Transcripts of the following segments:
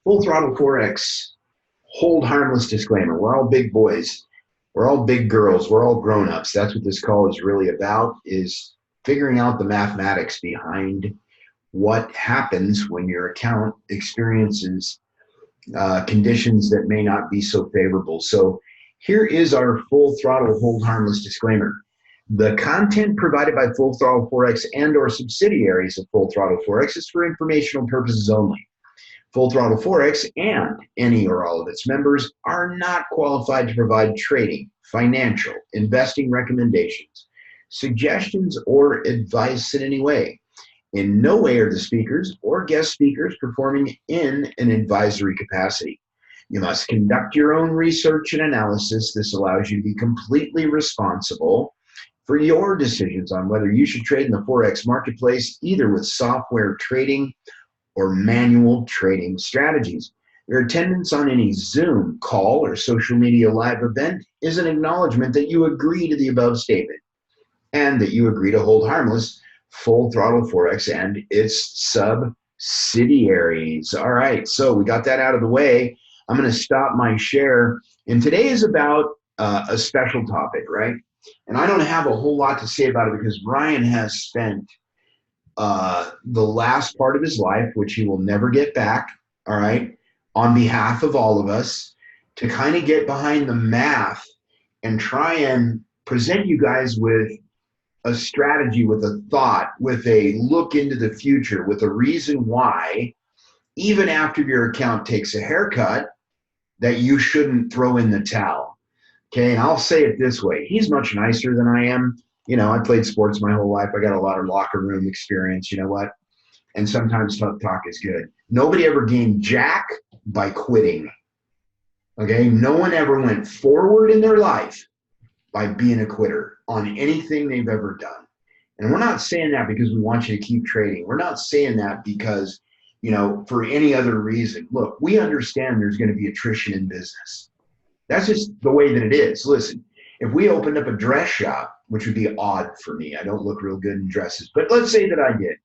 Full throttle forex, hold harmless disclaimer. We're all big boys. We're all big girls. We're all grown-ups. That's what this call is really about, is figuring out the mathematics behind what happens when your account experiences conditions that may not be so favorable. So here is our full throttle hold harmless disclaimer. The content provided by Full Throttle Forex and or subsidiaries of Full Throttle Forex is for informational purposes only. Full Throttle Forex and any or all of its members are not qualified to provide trading, financial, investing recommendations, suggestions, or advice in any way. In no way are the speakers or guest speakers performing in an advisory capacity. You must conduct your own research and analysis. This allows you to be completely responsible for your decisions on whether you should trade in the Forex marketplace, either with software trading or manual trading strategies. Your attendance on any Zoom call or social media live event is an acknowledgement that you agree to the above statement and that you agree to hold harmless Full Throttle Forex and its subsidiaries. All right, so we got that out of the way. I'm going to stop my share. And today is about a special topic, right? And I don't have a whole lot to say about it because Brian has spent the last part of his life, which he will never get back, all right, on behalf of all of us, to kind of get behind the math and try and present you guys with a strategy, with a thought, with a look into the future, with a reason why, even after your account takes a haircut, that you shouldn't throw in the towel. Okay, and I'll say it this way. He's much nicer than I am. You know, I played sports my whole life. I got a lot of locker room experience, you know what? And sometimes tough talk is good. Nobody ever gained jack by quitting. Okay, no one ever went forward in their life by being a quitter on anything they've ever done. And we're not saying that because we want you to keep trading. We're not saying that because, you know, for any other reason. Look, we understand there's going to be attrition in business. That's just the way that it is. Listen, if we opened up a dress shop, which would be odd for me, I don't look real good in dresses, but let's say that I did.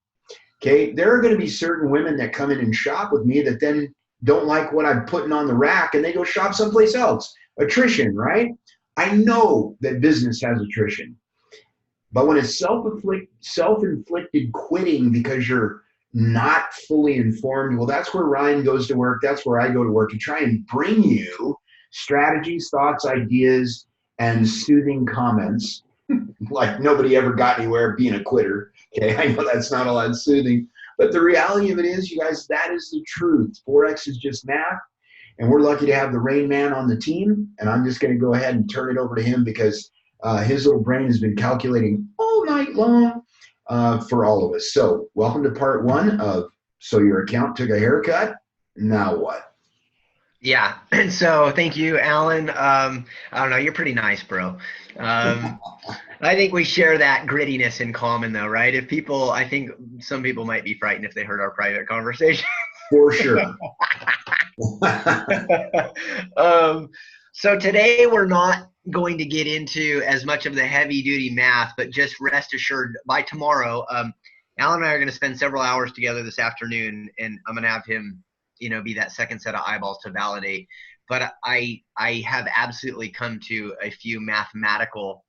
Okay, there are going to be certain women that come in and shop with me that then don't like what I'm putting on the rack and they go shop someplace else. Attrition, right? I know that business has attrition, but when it's self-inflicted quitting because you're not fully informed, well, that's where Ryan goes to work. That's where I go to work to try and bring you strategies, thoughts, ideas, and soothing comments. Like nobody ever got anywhere being a quitter. Okay, I know that's not all that soothing, but the reality of it is, you guys, that is the truth. Forex is just math, and we're lucky to have the Rain Man on the team, and I'm just going to go ahead and turn it over to him because his little brain has been calculating all night long for all of us. So welcome to part one of So Your Account Took a Haircut. Now what? Yeah, and so thank you, Alan. I don't know, you're pretty nice, bro. I think we share that grittiness in common, though, right? I think some people might be frightened if they heard our private conversation. For sure. So today we're not going to get into as much of the heavy-duty math, but just rest assured, by tomorrow, Alan and I are going to spend several hours together this afternoon, and I'm going to have him, you know, be that second set of eyeballs to validate. But I have absolutely come to a few mathematical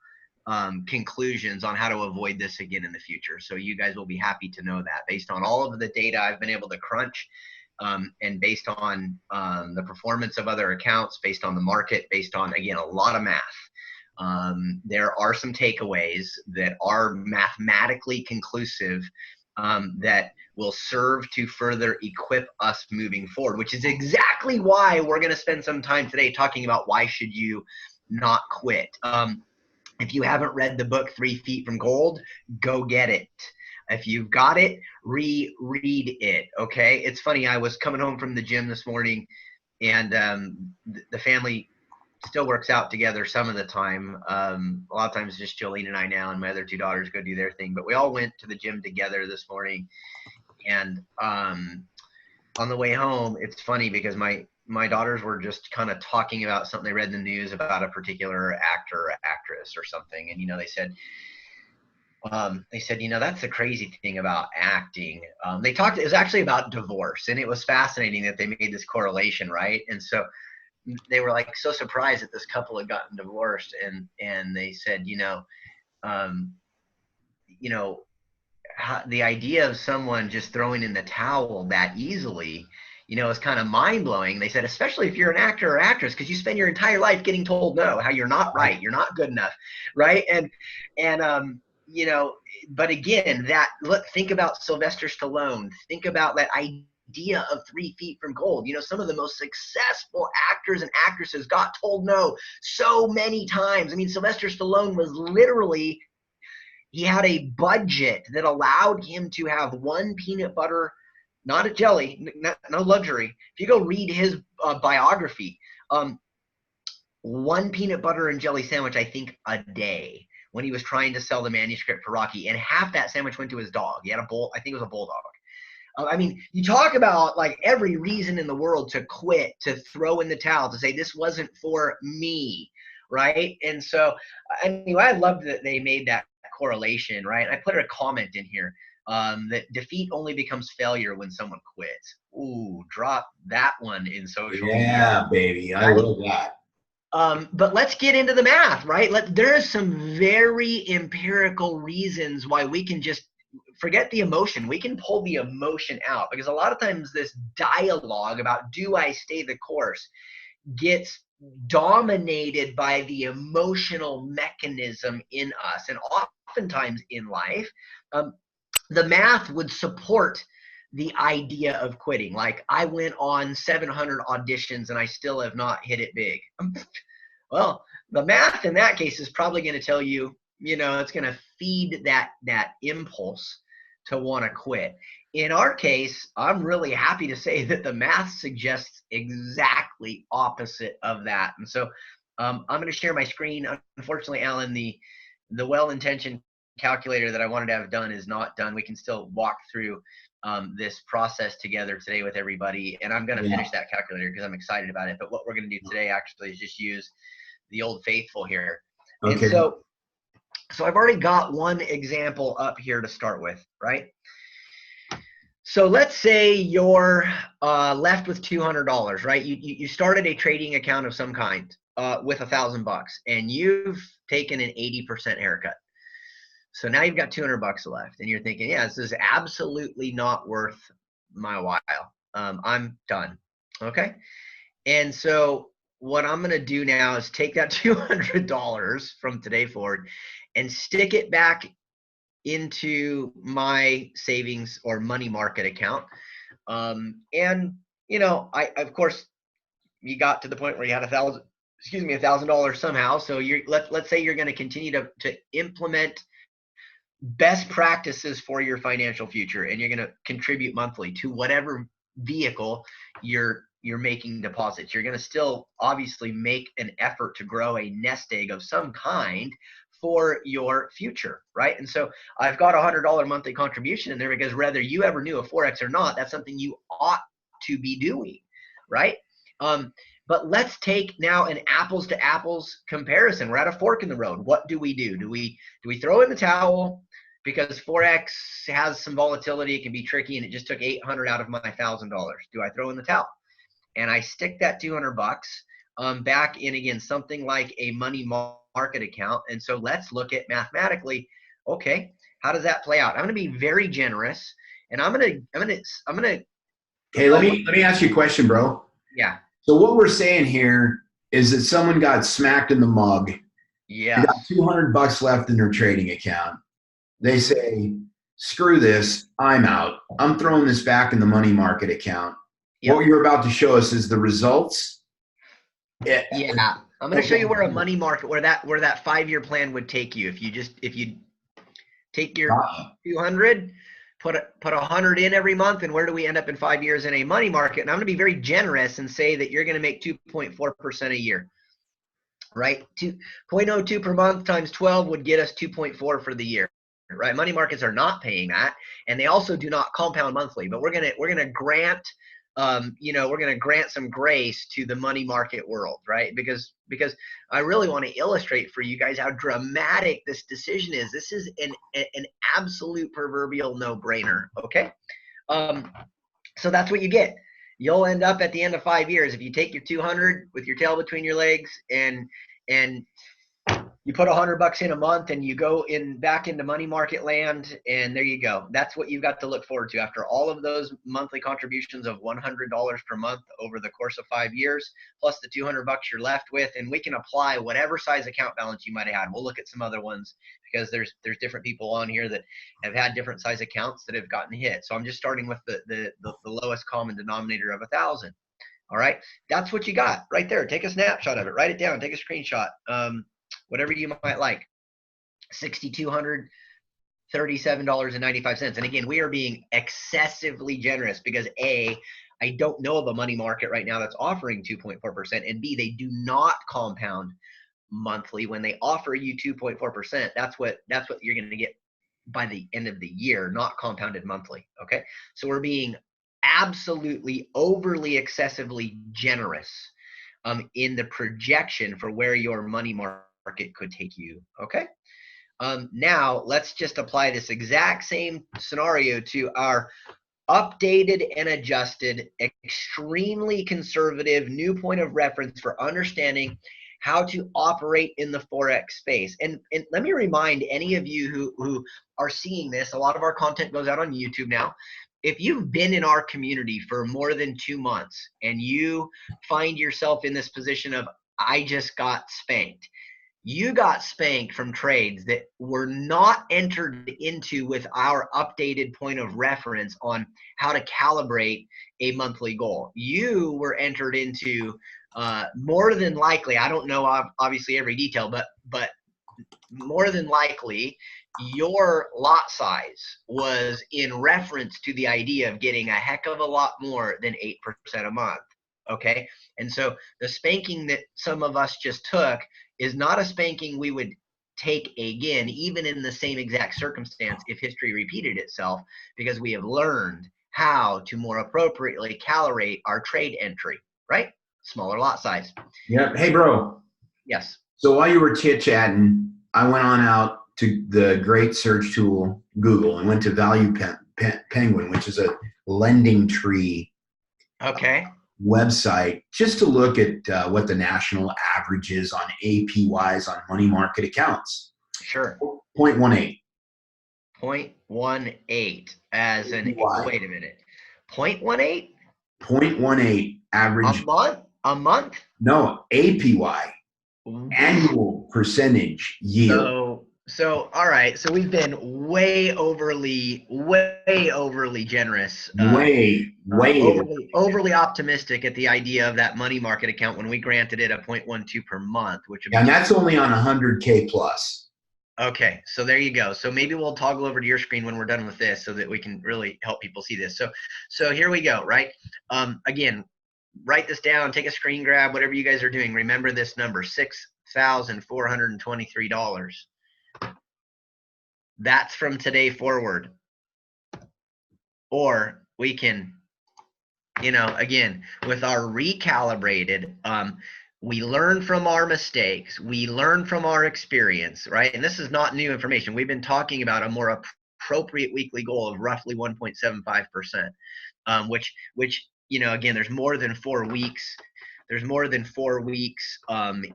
conclusions on how to avoid this again in the future. So you guys will be happy to know that based on all of the data I've been able to crunch, and based on the performance of other accounts, based on the market, based on, again, a lot of math. There are some takeaways that are mathematically conclusive that will serve to further equip us moving forward, which is exactly why we're going to spend some time today talking about why should you not quit. If you haven't read the book 3 Feet from Gold, go get it. If you've got it, reread it, okay? It's funny, I was coming home from the gym this morning, and the family still works out together some of the time. A lot of times just Jolene and I now, and my other 2 daughters go do their thing. But we all went to the gym together this morning. And on the way home, it's funny because my daughters were just kind of talking about something they read in the news about a particular actor or actress or something. And, you know, they said, they said, that's the crazy thing about acting. They talked, it was actually about divorce, and it was fascinating that they made this correlation, right? And so they were like so surprised that this couple had gotten divorced, and they said, um, you know, the idea of someone just throwing in the towel that easily, is kind of mind blowing. They said, especially if you're an actor or actress, because you spend your entire life getting told no, how you're not right, you're not good enough, right? And but again, think about Sylvester Stallone. Think about that idea of 3 feet from gold. Some of the most successful actors and actresses got told no so many times. I mean, Sylvester Stallone was literally, he had a budget that allowed him to have one peanut butter, not a jelly, no luxury. If you go read his biography, one peanut butter and jelly sandwich, I think, a day when he was trying to sell the manuscript for Rocky, and half that sandwich went to his dog. He had a bull, I think it was a bulldog. I mean, you talk about like every reason in the world to quit, to throw in the towel, to say this wasn't for me, right? And so, anyway, I loved that they made that correlation, right? I put a comment in here that defeat only becomes failure when someone quits. Ooh, drop that one in social media. Yeah, baby, I love that. But let's get into the math, right? There are some very empirical reasons why we can just forget the emotion. We can pull the emotion out, because a lot of times this dialogue about do I stay the course gets dominated by the emotional mechanism in us. And oftentimes in life, the math would support the idea of quitting. Like, I went on 700 auditions and I still have not hit it big. Well, the math in that case is probably going to tell you, it's going to feed that impulse to want to quit. In our case, I'm really happy to say that the math suggests exactly opposite of that. And so I'm going to share my screen. Unfortunately, Alan, the well-intentioned calculator that I wanted to have done is not done. We can still walk through this process together today with everybody, and I'm going to finish that calculator because I'm excited about it. But what we're going to do today actually is just use the old faithful here. Okay. And so I've already got one example up here to start with, right? So let's say you're left with $200, right? You started a trading account of some kind with $1,000, and you've taken an 80% haircut. So now you've got $200 left, and you're thinking, yeah, this is absolutely not worth my while. I'm done. Okay. And so what I'm going to do now is take that $200 from today forward and stick it back into my savings or money market account. And, I, of course, you got to the point where you had $1,000 somehow. So let's say you're going to continue to implement best practices for your financial future, and you're going to contribute monthly to whatever vehicle you're making deposits. You're going to still obviously make an effort to grow a nest egg of some kind for your future, right? And so I've got $100 monthly contribution in there because whether you ever knew of forex or not, that's something you ought to be doing, right? But let's take now an apples to apples comparison. We're at a fork in the road. What do we do? Do we throw in the towel because forex has some volatility? It can be tricky, and it just took $800 out of my $1,000. Do I throw in the towel and I stick that $200 back in again, something like a money market account? And so let's look at mathematically, okay, how does that play out? I'm going to be very generous, and I'm going to. Hey, let me ask you a question, bro. Yeah. So what we're saying here is that someone got smacked in the mug. Yeah. They got $200 left in their trading account. They say, screw this, I'm out. I'm throwing this back in the money market account. Yep. What you're about to show us is the results. Yeah. I'm going to show you where a money market, where that 5-year plan would take you. If you take your 200, put 100 in every month, and where do we end up in 5 years in a money market? And I'm going to be very generous and say that you're going to make 2.4% a year, right? 2.02 per month times 12 would get us 2.4 for the year, right? Money markets are not paying that, and they also do not compound monthly. But we're going to grant we're going to grant some grace to the money market world, right? Because I really want to illustrate for you guys how dramatic this decision is. This is an absolute proverbial no-brainer, okay? So that's what you get. You'll end up at the end of 5 years if you take your 200 with your tail between your legs and you put $100 in a month and you go back into money market land, and there you go. That's what you've got to look forward to after all of those monthly contributions of $100 per month over the course of 5 years, plus the $200 you're left with. And we can apply whatever size account balance you might have had. We'll look at some other ones because there's different people on here that have had different size accounts that have gotten hit. So I'm just starting with the lowest common denominator of 1,000. All right, that's what you got right there. Take a snapshot of it, write it down, take a screenshot. Whatever you might like. $6,237.95. And again, we are being excessively generous because A, I don't know of a money market right now that's offering 2.4%, and B, they do not compound monthly. When they offer you 2.4%, that's what you're going to get by the end of the year, not compounded monthly. Okay, so we're being absolutely overly excessively generous in the projection for where your money market could take you. Okay, now let's just apply this exact same scenario to our updated and adjusted, extremely conservative new point of reference for understanding how to operate in the forex space. And let me remind any of you who are seeing this, a lot of our content goes out on YouTube now. If you've been in our community for more than 2 months and you find yourself in this position of, I just got spanked, you got spanked from trades that were not entered into with our updated point of reference on how to calibrate a monthly goal. You were entered into more than likely, I don't know obviously every detail, but more than likely your lot size was in reference to the idea of getting a heck of a lot more than 8% a month. Okay, and so the spanking that some of us just took is not a spanking we would take again, even in the same exact circumstance if history repeated itself, because we have learned how to more appropriately calibrate our trade entry, right? Smaller lot size. Yep. Hey, bro. Yes. So while you were chit-chatting, I went on out to the great search tool, Google, and went to Value Penguin, which is a lending tree. Okay. Website, just to look at what the national average is on APYs on money market accounts. Sure. 0.18. 0.18 as an, APY. wait a minute. 0.18? 0.18 average. A month? No, APY. Annual percentage yield. So all right. So we've been way overly generous. Overly optimistic at the idea of that money market account when we granted it a 0.12 per month, which would be, and that's only on 100K plus. Okay, so there you go. So maybe we'll toggle over to your screen when we're done with this so that we can really help people see this. So here we go, right? Again, write this down, take a screen grab, whatever you guys are doing. Remember this number, $6,423. That's from today forward. Or we can, again, with our recalibrated, we learn from our mistakes. We learn from our experience, right? And this is not new information. We've been talking about a more appropriate weekly goal of roughly 1.75%, which again, there's more than 4 weeks. There's more than 4 weeks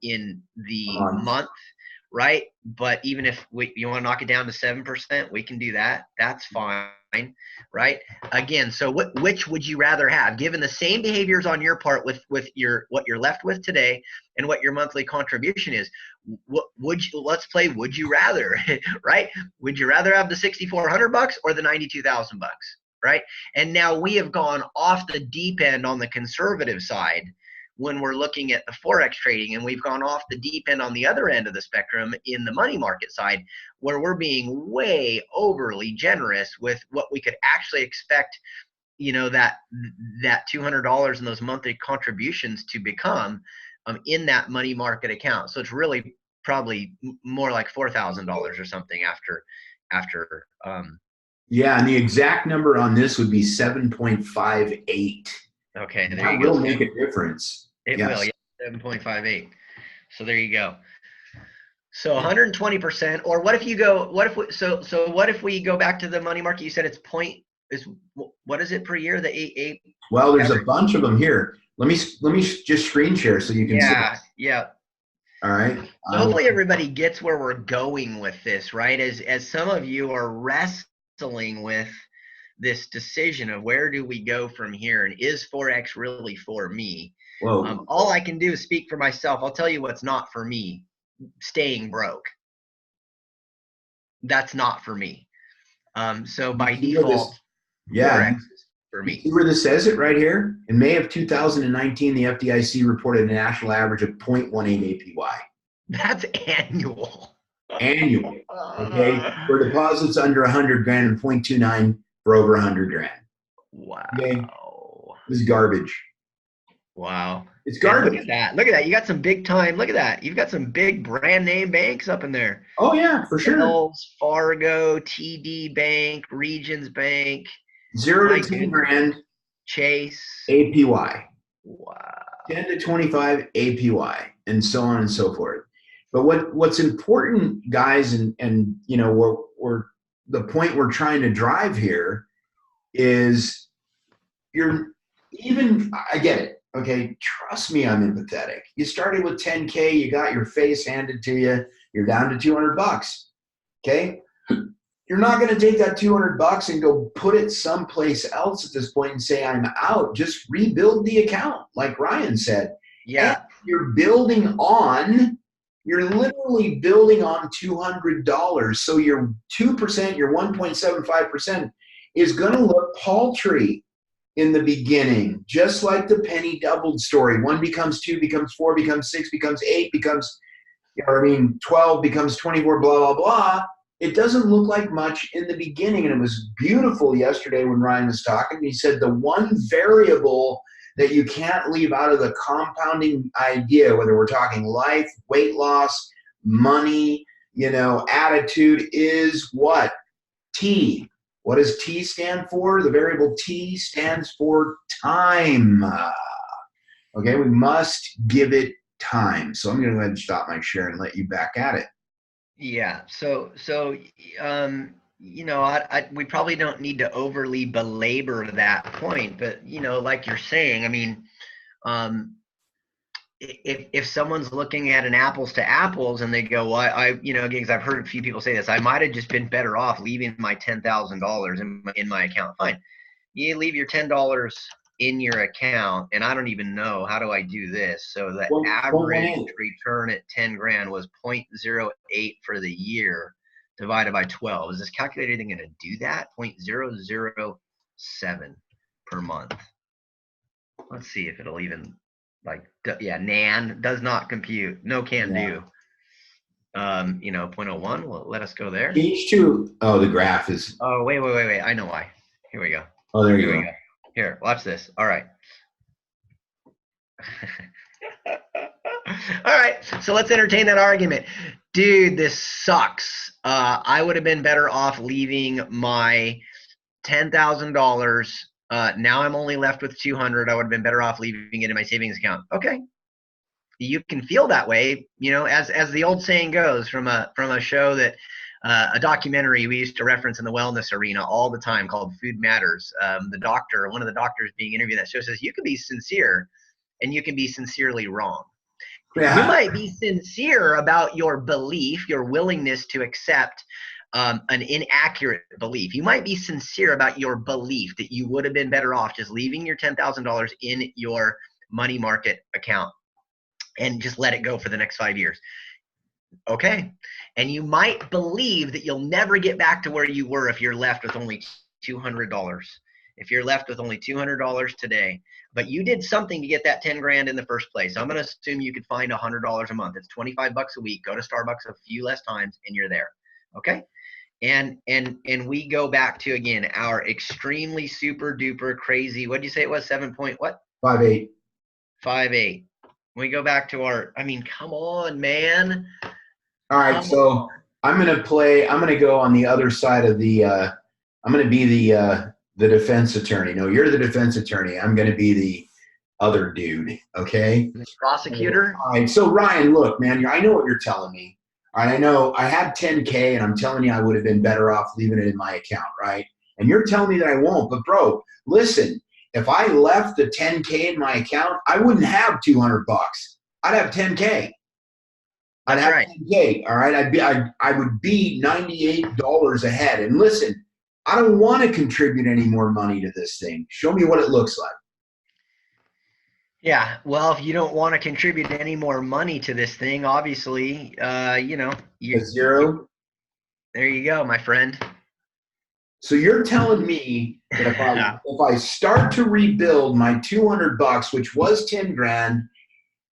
in the month, right? But even if you want to knock it down to 7%, we can do that. That's fine, right? Again, so which would you rather have, given the same behaviors on your part with what you're left with today and what your monthly contribution is? Let's play would you rather, right? Would you rather have the $6,400 or the $92,000, right? And now we have gone off the deep end on the conservative side when we're looking at the forex trading, and we've gone off the deep end on the other end of the spectrum in the money market side, where we're being way overly generous with what we could actually expect, that $200 in those monthly contributions to become in that money market account. So it's really probably more like $4,000 or something after. Yeah, and the exact number on this would be 7.58. Okay, there That you go. will make a difference. It will, Yes. yeah, 7.58. So there you go. So 120%. Or what if you go? What if we, so what if we go back to the money market? You said it's point is what is it per year? The eight Well, there's a average. bunch of them here. Let me just screen share so you can see. Yeah, yeah. All right. So hopefully everybody gets where we're going with this, right? As some of you are wrestling with this decision of where do we go from here, and is forex really for me? Whoa. All I can do is speak for myself. I'll tell you what's not for me: staying broke. That's not for me. So by You see where default, this? Yeah. forex is for You me. see where this says it right here? In May of 2019, the FDIC reported a national average of 0.18 APY That's annual. annual. Okay, for deposits under 100 grand and 0.29 for over 100 grand. Okay, Wow. this is garbage. Wow. It's And look garbage. at that. Look at that. You got some big time. Look at that. You've got some big brand name banks up in there. Oh yeah, for sure. Wells Fargo, TD Bank, Regions Bank. 0 to 10 grand Chase. APY. Wow. 10 to 25 APY, and so on and so forth. But what's important, guys, and you know, we're the point we're trying to drive here is I get it. Okay, trust me, I'm empathetic. You started with 10K, you got your face handed to you, you're down to 200 bucks. Okay, you're not going to take that 200 bucks and go put it someplace else at this point and say I'm out. Just rebuild the account, like Ryan said. Yeah. And you're literally building on $200. So your 2%, your 1.75% is going to look paltry in the beginning, just like the penny doubled story. 1 becomes 2, becomes 4, becomes 6, becomes 8, becomes 12, becomes 24, blah, blah, blah. It doesn't look like much in the beginning. And it was beautiful yesterday when Ryan was talking. He said the one variable that you can't leave out of the compounding idea, whether we're talking life, weight loss, money, attitude, is what? T. What does T stand for? The variable T stands for time. Okay, we must give it time. So I'm going to go ahead and stop my share and let you back at it. Yeah. We probably don't need to overly belabor that point, but like you're saying, I mean, if someone's looking at an apples to apples and they go, well, again, because I've heard a few people say this, I might have just been better off leaving my $10,000 in my account. Fine. You leave your $10 in your account, and I don't even know how do I do this. So the average return at 10 grand was 0.08 for the year divided by 12. Is this calculator going to do that? 0.007 per month. Let's see if it'll even NAN does not compute. No can do. 0.01. Well, let us go there. H2. Oh, the graph is. Oh, wait. I know why. Here we go. Oh, there you go. Here, watch this. All right. All right. So let's entertain that argument. Dude, this sucks. I would have been better off leaving my $10,000. Now I'm only left with 200. I would have been better off leaving it in my savings account. Okay. You can feel that way, as the old saying goes from a show that a documentary we used to reference in the wellness arena all the time called Food Matters. One of the doctors being interviewed in that show says you can be sincere and you can be sincerely wrong. Yeah. You might be sincere about your belief, your willingness to accept an inaccurate belief. You might be sincere about your belief that you would have been better off just leaving your $10,000 in your money market account and just let it go for the next 5 years. Okay. And you might believe that you'll never get back to where you were if you're left with only $200. If you're left with only $200 today, but you did something to get that 10 grand in the first place. I'm going to assume you could find $100 a month. It's 25 bucks a week. Go to Starbucks a few less times and you're there. Okay. And we go back to, again, our extremely super duper crazy, what did you say it was? 5.8. 5.8. We go back to come on, man. All right, so I'm going to go on the other side of I'm going to be the defense attorney. No, you're the defense attorney. I'm going to be other dude. Okay. The prosecutor. All right. So Ryan, look, man, I know what you're telling me. All right. I know I had 10K and I'm telling you I would have been better off leaving it in my account. Right. And you're telling me that I won't. But bro, listen, if I left the 10K in my account, I wouldn't have 200 bucks. I'd have 10K. I'd That's have right. 10K. All right. I would be $98 ahead. And listen, I don't want to contribute any more money to this thing. Show me what it looks like. Yeah. Well, if you don't want to contribute any more money to this thing, obviously, you know, A zero. there you go, my friend. So you're telling me that if I start to rebuild my 200 bucks, which was 10 grand,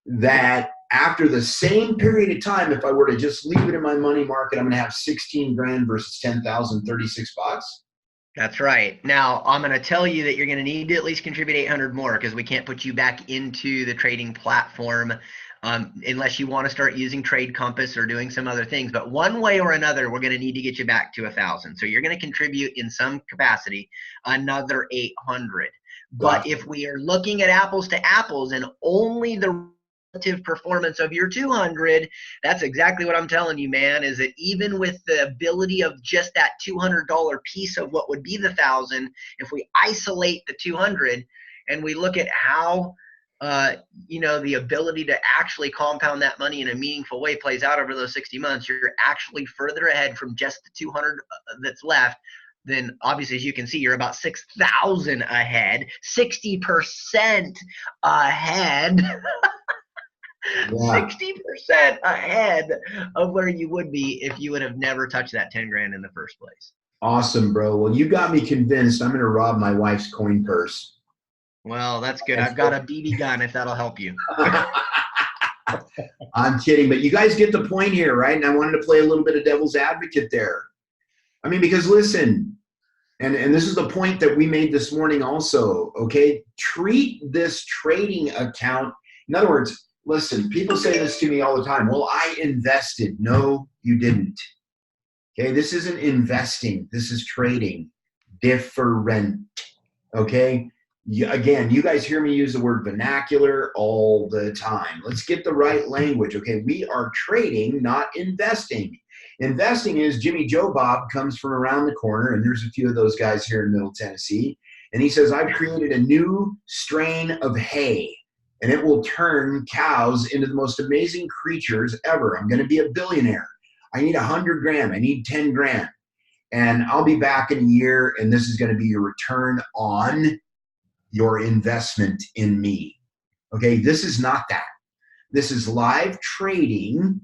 that after the same period of time, if I were to just leave it in my money market, I'm going to have 16 grand versus 10,036 bucks. That's right. Now, I'm going to tell you that you're going to need to at least contribute 800 more because we can't put you back into the trading platform unless you want to start using Trade Compass or doing some other things. But one way or another, we're going to need to get you back to 1,000. So you're going to contribute in some capacity another 800. But Gotcha. if we are looking at apples to apples and only the relative performance of your 200, that's exactly what I'm telling you, man, is that even with the ability of just that $200 piece of what would be the 1,000, if we isolate the 200 and we look at how you know, the ability to actually compound that money in a meaningful way plays out over those 60 months, you're actually further ahead from just the 200 that's left. Then obviously, as you can see, you're about 6,000 ahead, 60% ahead. Yeah. 60% ahead of where you would be if you would have never touched that 10 grand in the first place. Awesome, bro. Well, you got me convinced. I'm going to rob my wife's coin purse. Well, that's good. I've got a BB gun if that'll help you. I'm kidding, but you guys get the point here, right? And I wanted to play a little bit of devil's advocate there. I mean, because listen, and this is the point that we made this morning also, okay? Treat this trading account. In other words, listen, people say this to me all the time. Well, I invested. No, you didn't. Okay, this isn't investing. This is trading. Different. Okay? Again, you guys hear me use the word vernacular all the time. Let's get the right language. Okay, we are trading, not investing. Investing is Jimmy Joe Bob comes from around the corner, and there's a few of those guys here in Middle Tennessee, and he says, I've created a new strain of hay, and it will turn cows into the most amazing creatures ever. I'm going to be a billionaire. I need 100 grand. I need 10 grand. And I'll be back in a year, and this is going to be your return on your investment in me. Okay, this is not that. This is live trading.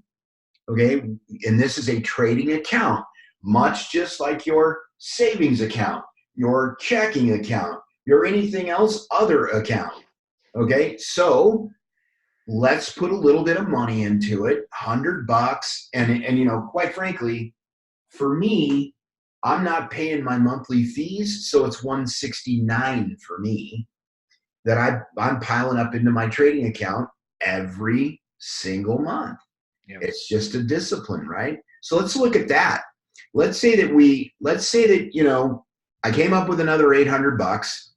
Okay, and this is a trading account, much just like your savings account, your checking account, your anything else other account. Okay, so let's put a little bit of money into it, 100 bucks. And you know, quite frankly, for me, I'm not paying my monthly fees, so it's 169 for me that I'm piling up into my trading account every single month. Yep. It's just a discipline, right? So let's look at that. Let's say that, you know, I came up with another 800 bucks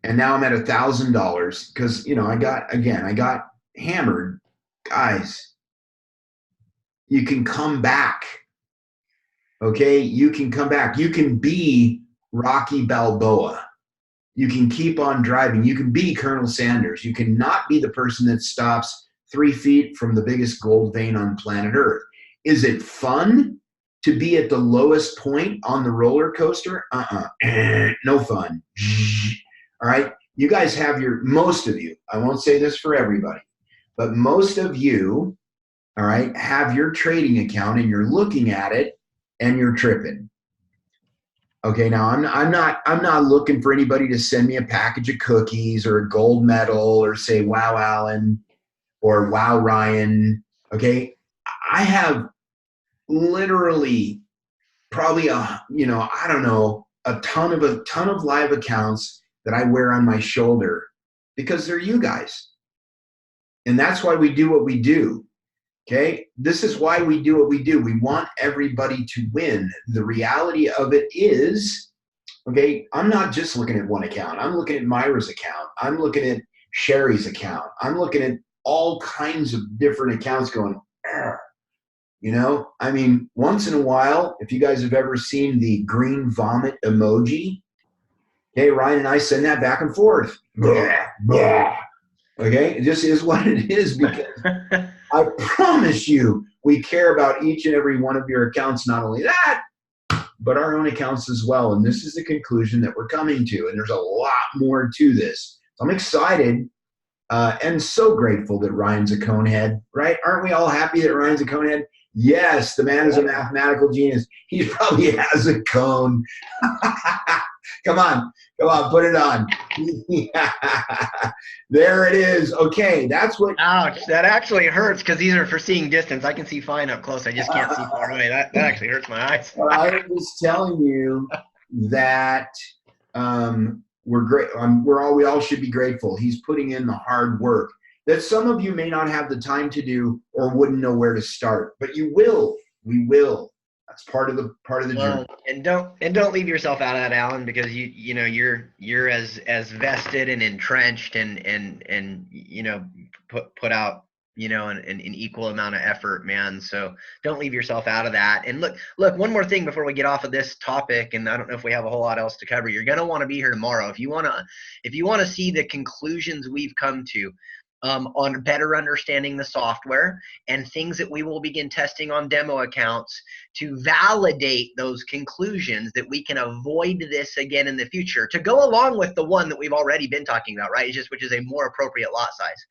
and now I'm at $1,000 because, you know, I got hammered. Guys, you can come back. Okay, you can come back. You can be Rocky Balboa. You can keep on driving. You can be Colonel Sanders. You cannot be the person that stops 3 feet from the biggest gold vein on planet Earth. Is it fun to be at the lowest point on the roller coaster? No fun. All right. You guys have most of you, I won't say this for everybody, but most of you, all right, have your trading account and you're looking at it and you're tripping. Okay, now I'm not looking for anybody to send me a package of cookies or a gold medal or say wow Alan or wow Ryan. Okay, I have literally probably I don't know, a ton of live accounts that I wear on my shoulder because they're you guys, and that's why we do what we do. Okay, this is why we do what we do. We want everybody to win. The reality of it is, Okay. I'm not just looking at one account. I'm looking at Myra's account. I'm looking at Sherry's account. I'm looking at all kinds of different accounts going, "Argh." I mean, once in a while, if you guys have ever seen the green vomit emoji, okay, Ryan and I send that back and forth. Blah, blah. Okay, it just is what it is because I promise you, we care about each and every one of your accounts. Not only that, but our own accounts as well. And this is the conclusion that we're coming to. And there's a lot more to this. So I'm excited and so grateful that Ryan's a conehead, right? Aren't we all happy that Ryan's a conehead? Yes, the man is a mathematical genius. He probably has a cone. Come on, put it on. There it is. Okay, that's what. Ouch, that actually hurts because these are for seeing distance. I can see fine up close. I just can't see far away. That actually hurts my eyes. I was telling you that we're great. We all should be grateful. He's putting in the hard work that some of you may not have the time to do or wouldn't know where to start, but you will. We will. That's part of the journey. And don't leave yourself out of that, Alan, because you're as vested and entrenched and put out an equal amount of effort, man. So don't leave yourself out of that. And look, one more thing before we get off of this topic, and I don't know if we have a whole lot else to cover. You're gonna want to be here tomorrow if you wanna see the conclusions we've come to. On better understanding the software and things that we will begin testing on demo accounts to validate those conclusions that we can avoid this again in the future, to go along with the one that we've already been talking about, right? Which is a more appropriate lot size,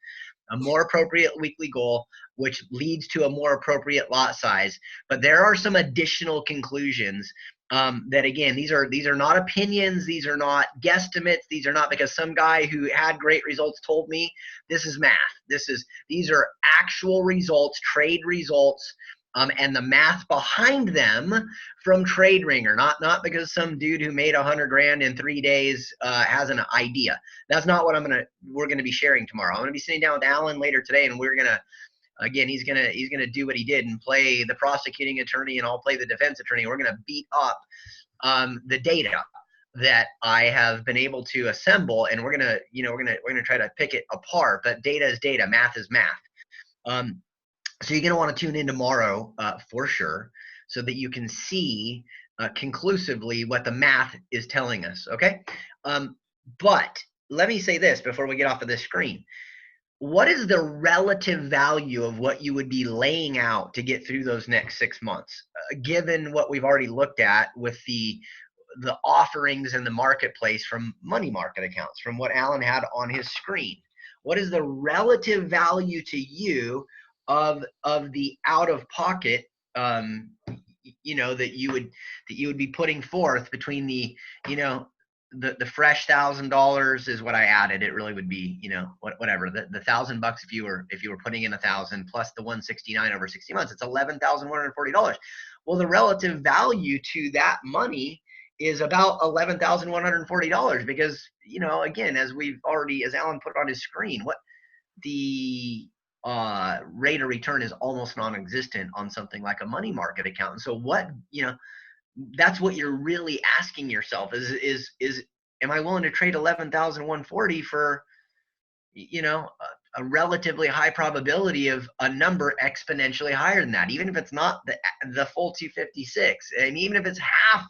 a more appropriate weekly goal, which leads to a more appropriate lot size. But there are some additional conclusions that, again, these are not opinions, these are not guesstimates, these are not because some guy who had great results told me. This is math. These are actual results, trade results, and the math behind them from Trade Ringer, not because some dude who made 100 grand in 3 days has an idea. That's not what we're gonna be sharing tomorrow. I'm gonna be sitting down with Alan later today, and we're gonna. Again, he's gonna do what he did and play the prosecuting attorney, and I'll play the defense attorney. We're gonna beat up the data that I have been able to assemble, and we're gonna try to pick it apart. But data is data, math is math. So you're gonna want to tune in tomorrow for sure, so that you can see conclusively what the math is telling us. Okay, but let me say this before we get off of this screen. What is the relative value of what you would be laying out to get through those next 6 months, given what we've already looked at with the offerings in the marketplace from money market accounts, from what Alan had on his screen? What is the relative value to you of the out of pocket that you would be putting forth between the the fresh $1,000 is what I added. It really would be, whatever the $1,000 if you were putting in 1,000 plus the 169 over 60 months, it's $11,140. Well, the relative value to that money is about $11,140 because, again, as Alan put on his screen, what the rate of return is almost non-existent on something like a money market account. And so that's what you're really asking yourself is am I willing to trade 11,140 for a relatively high probability of a number exponentially higher than that, even if it's not the full 256, and even if it's half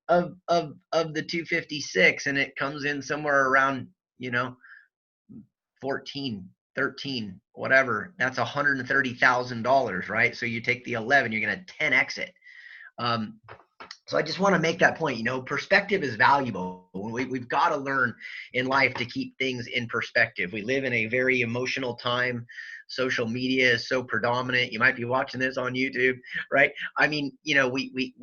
of the 256 and it comes in somewhere around 14, 13, whatever, that's $130,000, right? So you take the 11, you're going to 10x it. So I just want to make that point. Perspective is valuable. We've got to learn in life to keep things in perspective. We live in a very emotional time. Social media is so predominant. You might be watching this on YouTube, right? I mean, we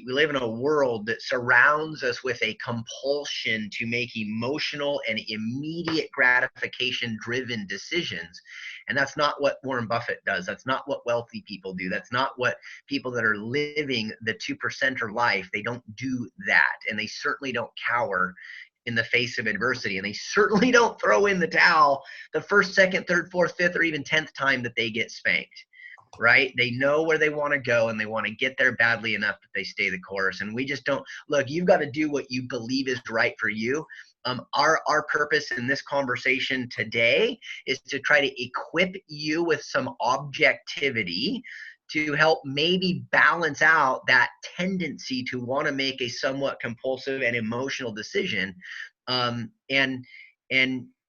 live in a world that surrounds us with a compulsion to make emotional and immediate gratification driven decisions. And that's not what Warren Buffett does. That's not what wealthy people do. That's not what people that are living the 2%er life, they don't do that. And they certainly don't cower in the face of adversity. And they certainly don't throw in the towel the first, second, third, fourth, fifth, or even 10th time that they get spanked. right? They know where they want to go and they want to get there badly enough that they stay the course. And we just don't look, you've got to do what you believe is right for you. Our purpose in this conversation today is to try to equip you with some objectivity to help maybe balance out that tendency to want to make a somewhat compulsive and emotional decision. And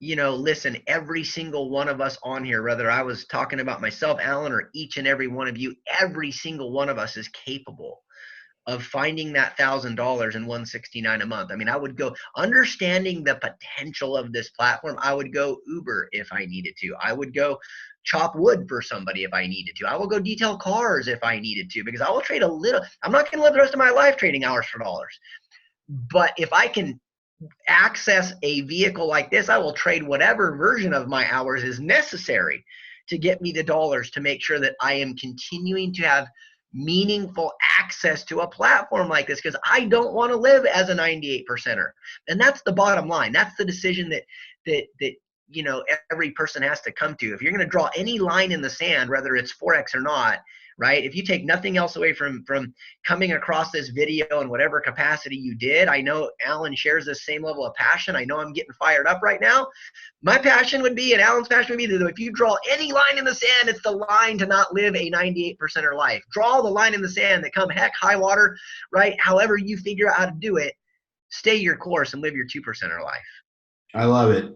you know, listen, every single one of us on here, whether I was talking about myself, Alan, or each and every one of you, every single one of us is capable of finding that $1,000 and 169 a month. I mean, I would go understanding the potential of this platform. I would go Uber if I needed to. I would go chop wood for somebody if I needed to. I will go detail cars if I needed to, because I will trade a little. I'm not going to live the rest of my life trading hours for dollars. But if I can access a vehicle like this, I will trade whatever version of my hours is necessary to get me the dollars to make sure that I am continuing to have meaningful access to a platform like this, because I don't want to live as a 98 percenter. And that's the bottom line. That's the decision that you know, every person has to come to. If you're going to draw any line in the sand, whether it's forex or not, right? If you take nothing else away from coming across this video in whatever capacity you did, I know Alan shares this same level of passion. I know I'm getting fired up right now. My passion would be, and Alan's passion would be, that if you draw any line in the sand, it's the line to not live a 98 percenter life. Draw the line in the sand that come heck high water, right? However you figure out how to do it, stay your course and live your 2 percenter life. I love it.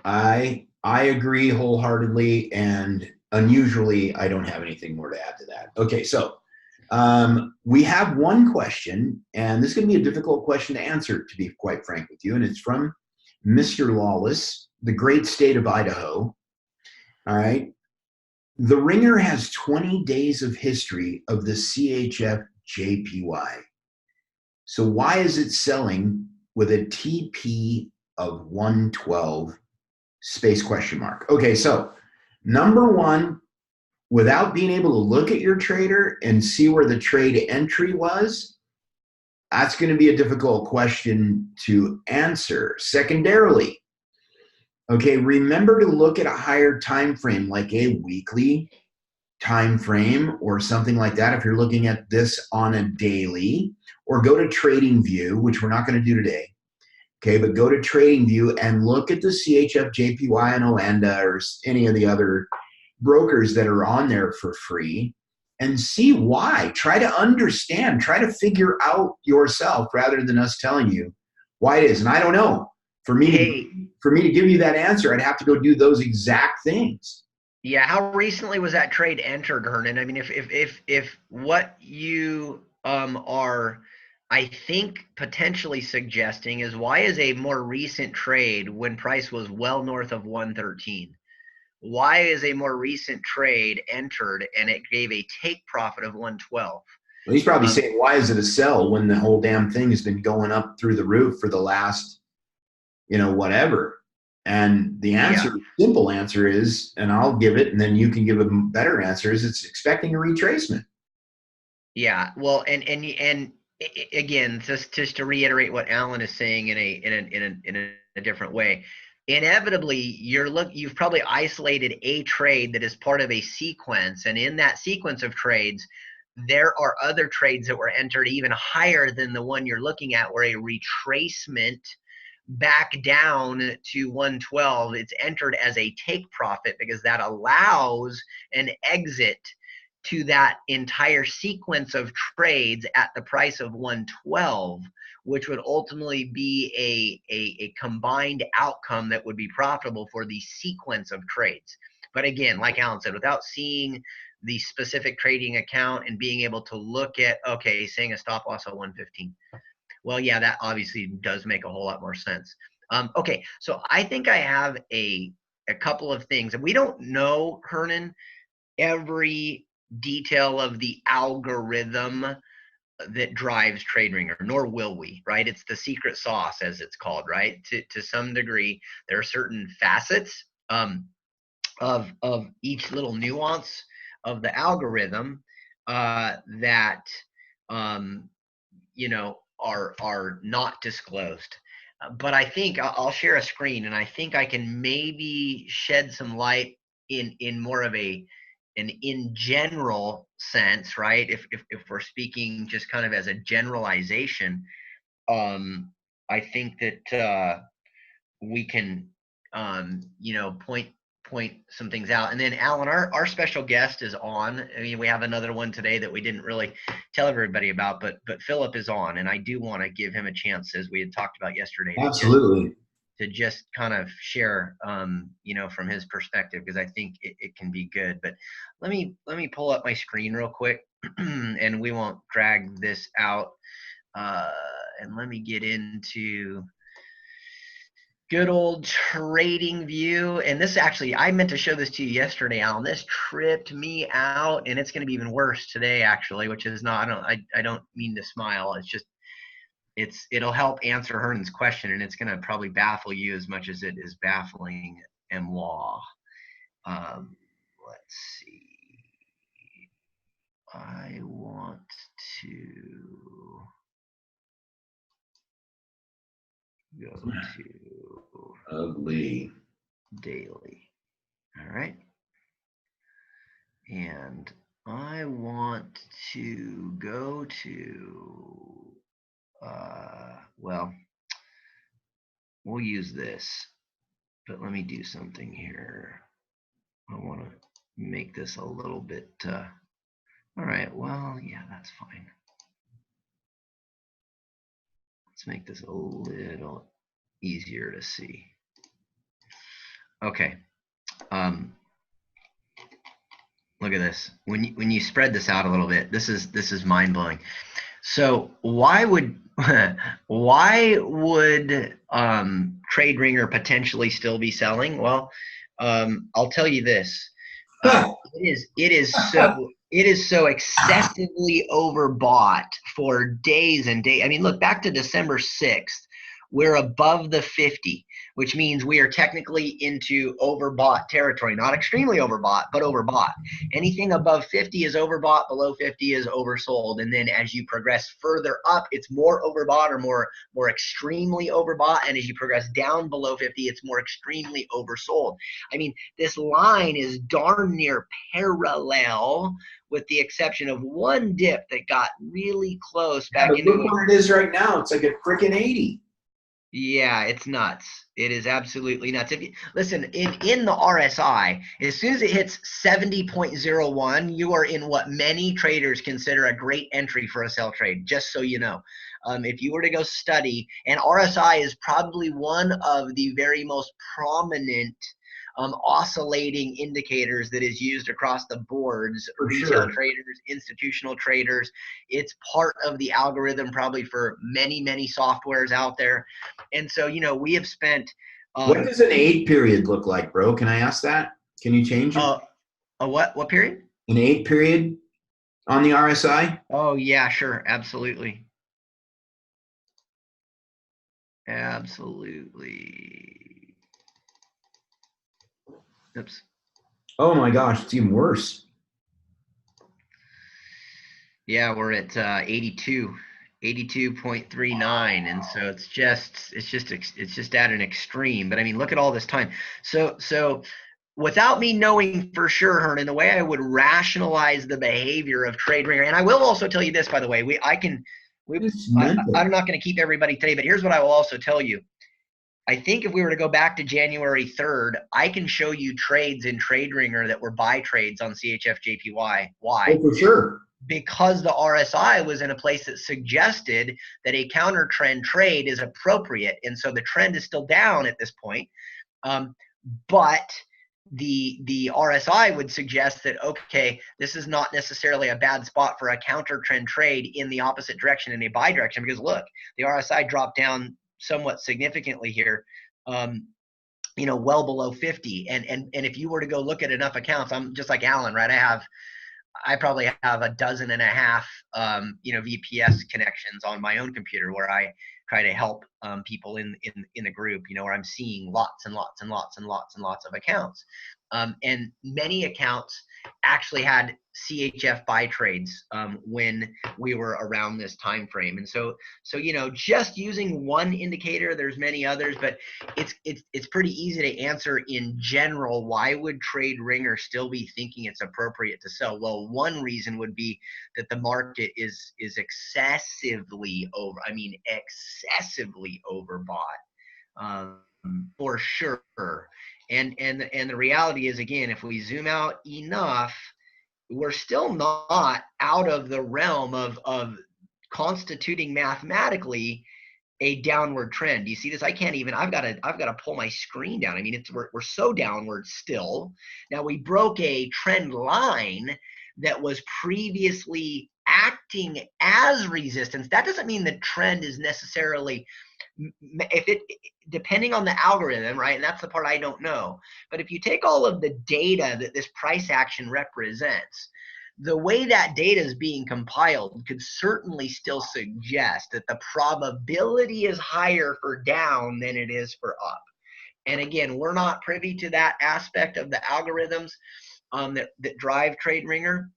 I agree wholeheartedly, and unusually, I don't have anything more to add to that. Okay, so we have one question, and this is going to be a difficult question to answer, to be quite frank with you, and it's from Mr. Lawless, the great state of Idaho. All right. The Ringer has 20 days of history of the CHF JPY. So why is it selling with a TP of 112 space question mark? Okay, so number one, without being able to look at your trader and see where the trade entry was, that's going to be a difficult question to answer. Secondarily, okay, remember to look at a higher time frame, like a weekly time frame or something like that if you're looking at this on a daily, or go to TradingView, which we're not going to do today. Okay, but go to TradingView and look at the CHF, JPY, and Oanda, or any of the other brokers that are on there for free, and see why. Try to understand. Try to figure out yourself rather than us telling you why it is. And I don't know. For me to give you that answer, I'd have to go do those exact things. Yeah, how recently was that trade entered, Hernan? I mean, if what you are, I think, potentially suggesting is, why is a more recent trade when price was well north of 113? Why is a more recent trade entered and it gave a take profit of 112? Well, he's probably saying, why is it a sell when the whole damn thing has been going up through the roof for the last, whatever? And the answer, simple answer is, and I'll give it, and then you can give a better answer, is it's expecting a retracement. Yeah, well, and again, just to reiterate what Alan is saying in a different way, inevitably you've probably isolated a trade that is part of a sequence, and in that sequence of trades, there are other trades that were entered even higher than the one you're looking at, where a retracement back down to 112, it's entered as a take profit, because that allows an exit to that entire sequence of trades at the price of 112, which would ultimately be a combined outcome that would be profitable for the sequence of trades. But again, like Alan said, without seeing the specific trading account and being able to look at, okay, saying a stop loss at 115. Well, yeah, that obviously does make a whole lot more sense. Okay, so I think I have a couple of things, and we don't know, Hernan, every detail of the algorithm that drives TradeRinger, nor will we, right? It's the secret sauce, as it's called, right? To some degree, there are certain facets of each little nuance of the algorithm that are not disclosed. But I think I'll share a screen, and I think I can maybe shed some light in more of a and in general sense, right? If we're speaking just kind of as a generalization, I think that we can, point some things out. And then Alan, our special guest is on. I mean, we have another one today that we didn't really tell everybody about, but Philip is on, and I do want to give him a chance, as we had talked about yesterday, Absolutely. to just kind of share, from his perspective, because I think it can be good. But let me pull up my screen real quick, and we won't drag this out. And let me get into good old trading view. And this actually, I meant to show this to you yesterday, Alan. This tripped me out, and it's going to be even worse today, actually, which is not, I don't mean to smile. It's just, it'll help answer Herman's question, and it's going to probably baffle you as much as it is baffling M. Law. Let's see. I want to go to ugly daily. All right. And I want to go to, well, we'll use this, but let me do something here. I want to make this a little bit, all right, well, yeah, that's fine. Let's make this a little easier to see. Okay. Look at this. When you spread this out a little bit, this is mind blowing. So why would Trade Ringer potentially still be selling? Well, I'll tell you this. It is so excessively overbought for days and days. I mean, look back to December 6th. We're above the 50, which means we are technically into overbought territory. Not extremely overbought, but overbought. Anything above 50 is overbought, below 50 is oversold. And then as you progress further up, it's more overbought or more extremely overbought. And as you progress down below 50, it's more extremely oversold. I mean, this line is darn near parallel, with the exception of one dip that got really close back into look where it is right now. It's like a freaking 80. Yeah, it's nuts. It is absolutely nuts. If you listen, in the RSI, as soon as it hits 70.01, you are in what many traders consider a great entry for a sell trade, just so you know. If you were to go study, and RSI is probably one of the very most prominent oscillating indicators that is used across the boards, retail traders, institutional traders. It's part of the algorithm probably for many, many softwares out there. And so, we have spent. What does an 8 period look like, bro? Can I ask that? Can you change it? What period? An 8 period on the RSI? Oh, yeah, sure. Absolutely. Absolutely. Oops. Oh my gosh, it's even worse. Yeah, we're at 82.39, and so it's just at an extreme. But I mean, look at all this time. So without me knowing for sure, Hernan, the way I would rationalize the behavior of Trade Ringer, and I will also tell you this, by the way, I'm not going to keep everybody today, but here's what I will also tell you. I think if we were to go back to January 3rd, I can show you trades in Trade Ringer that were buy trades on CHF-JPY. Why? Oh, for sure. Because the RSI was in a place that suggested that a counter trend trade is appropriate. And so the trend is still down at this point. But the RSI would suggest that, okay, this is not necessarily a bad spot for a counter trend trade in the opposite direction, in a buy direction, because look, the RSI dropped down somewhat significantly here, well below 50. And if you were to go look at enough accounts, I'm just like Alan, right? I probably have a dozen and a half, VPS connections on my own computer where I try to help people in the group, where I'm seeing lots and lots and lots and lots and lots of accounts. And many accounts actually had CHF buy trades when we were around this time frame. And so just using one indicator, there's many others, but it's pretty easy to answer in general. Why would Trade Ringer still be thinking it's appropriate to sell? Well, one reason would be that the market is excessively overbought, for sure. And the reality is, again, if we zoom out enough, we're still not out of the realm of constituting mathematically a downward trend. Do you see this? I've got to pull my screen down. I mean, we're so downward still. Now we broke a trend line that was previously acting as resistance. That doesn't mean the trend is necessarily, depending on the algorithm, right? And that's the part I don't know. But if you take all of the data that this price action represents, the way that data is being compiled could certainly still suggest that the probability is higher for down than it is for up. And again, we're not privy to that aspect of the algorithms that drive Trade Ringer.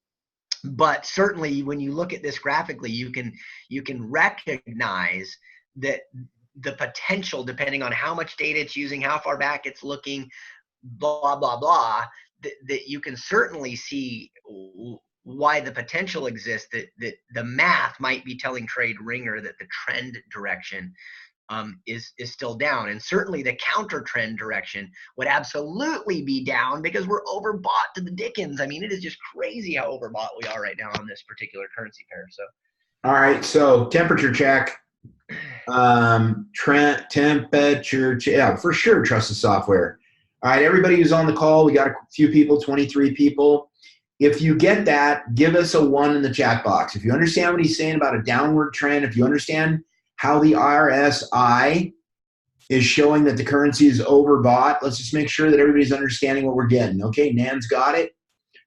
But certainly when you look at this graphically, you can recognize that the potential, depending on how much data it's using, how far back it's looking, blah, blah, blah, that you can certainly see why the potential exists, that the math might be telling Trade Ringer that the trend direction is still down. And certainly the counter trend direction would absolutely be down because we're overbought to the dickens. I mean, it is just crazy how overbought we are right now on this particular currency pair. So, all right. So temperature check. Temperature check. Yeah, for sure. Trust the software. All right. Everybody who's on the call, we got a few people, 23 people. If you get that, give us a 1 in the chat box. If you understand what he's saying about a downward trend, if you understand how the RSI is showing that the currency is overbought, let's just make sure that everybody's understanding what we're getting. Okay, Nan's got it.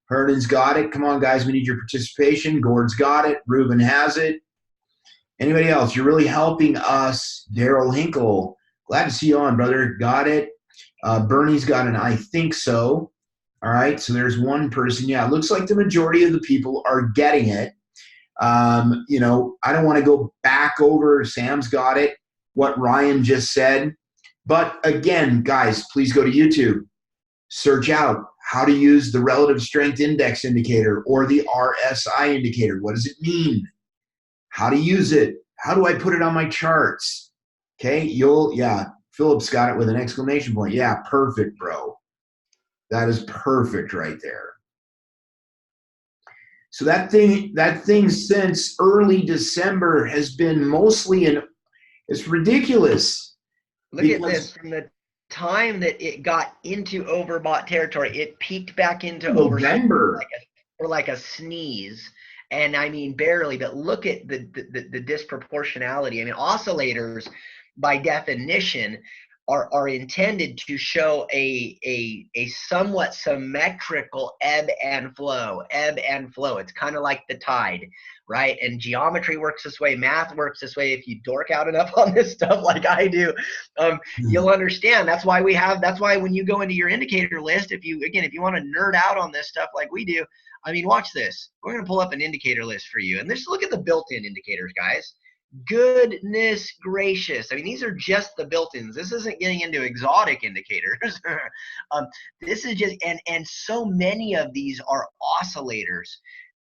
Herndon's got it. Come on, guys, we need your participation. Gord's got it. Ruben has it. Anybody else? You're really helping us. Daryl Hinkle, glad to see you on, brother. Got it. Bernie's got an I think so. All right, so there's one person. Yeah, it looks like the majority of the people are getting it. I don't want to go back over, Sam's got it, what Ryan just said. But again, guys, please go to YouTube. Search out how to use the relative strength index indicator or the RSI indicator. What does it mean? How to use it? How do I put it on my charts? Okay, Philip's got it with an exclamation point. Yeah, perfect, bro. That is perfect right there. So that thing since early December has been mostly it's ridiculous. Look at this. From the time that it got into overbought territory, it peaked back into November like a sneeze. And I mean barely, but look at the disproportionality. I mean, oscillators by definition are intended to show a somewhat symmetrical ebb and flow. It's kind of like the tide, right? And geometry works this way, math works this way. If you dork out enough on this stuff like I do, you'll understand. That's why when you go into your indicator list, if you want to nerd out on this stuff like we do, I mean, watch this. We're going to pull up an indicator list for you. And just look at the built-in indicators, guys. Goodness gracious. I mean, these are just the built-ins. This isn't getting into exotic indicators. This is just, and so many of these are oscillators.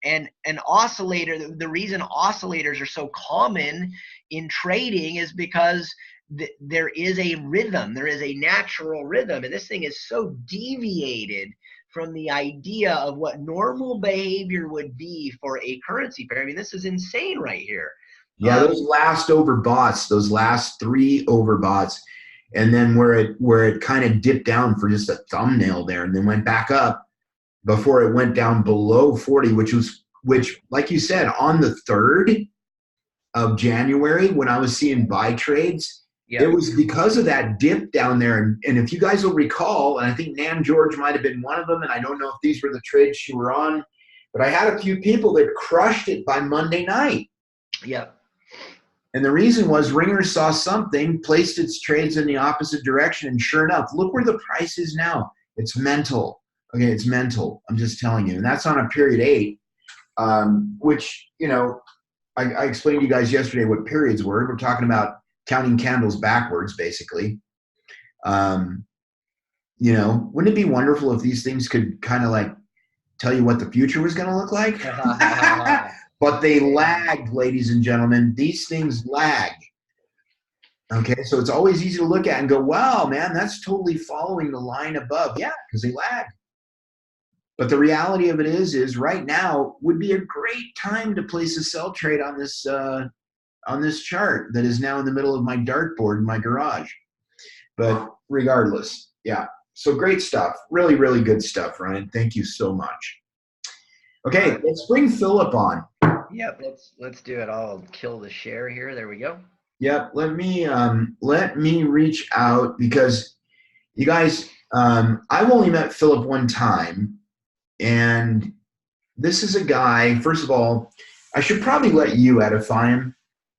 And an oscillator, the reason oscillators are so common in trading is because there is a rhythm. There is a natural rhythm. And this thing is so deviated from the idea of what normal behavior would be for a currency pair. I mean, this is insane right here. Yeah, those last overboughts, those last 3 overboughts, and then where it kind of dipped down for just a thumbnail there and then went back up before it went down below 40, which like you said, on the 3rd of January when I was seeing buy trades, it was because of that dip down there. And if you guys will recall, and I think Nan George might have been one of them, and I don't know if these were the trades she were on, but I had a few people that crushed it by Monday night. Yep. And the reason was Ringer saw something, placed its trades in the opposite direction, and sure enough, look where the price is now. It's mental. Okay, it's mental. I'm just telling you. And that's on a period 8, which, you know, I explained to you guys yesterday what periods were. We're talking about counting candles backwards, basically. You know, wouldn't it be wonderful if these things could kind of like tell you what the future was going to look like? But they lagged, ladies and gentlemen. These things lag. Okay, so it's always easy to look at and go, wow, man, that's totally following the line above. Yeah, because they lag. But the reality of it is right now would be a great time to place a sell trade on this chart that is now in the middle of my dartboard in my garage. But regardless, yeah. So great stuff. Really, really good stuff, Ryan. Thank you so much. Okay, let's bring Philip on. Yep, let's do it. I'll kill the share here. There we go. Yep, let me reach out because you guys, I've only met Philip one time, and this is a guy. First of all, I should probably let you edify him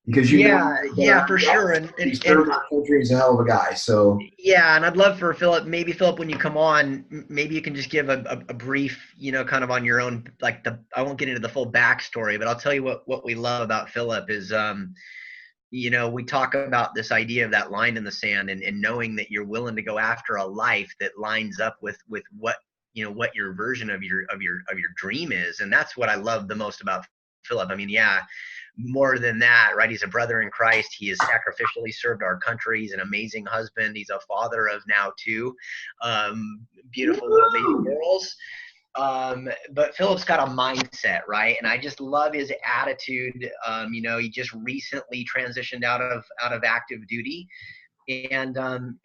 because you know, for sure. And country is a hell of a guy. So yeah, and I'd love for Philip. Maybe Philip, when you come on, maybe you can just give a brief, you know, kind of on your own. Like I won't get into the full backstory, but I'll tell you what we love about Philip is, you know, we talk about this idea of that line in the sand and knowing that you're willing to go after a life that lines up with what, you know, what your version of your dream is. And that's what I love the most about Philip. I mean, yeah, more than that, right? He's a brother in Christ. He has sacrificially served our country. He's an amazing husband. He's a father of now 2 beautiful little baby girls. But Philip's got a mindset, right? And I just love his attitude. You know, he just recently transitioned out of active duty, and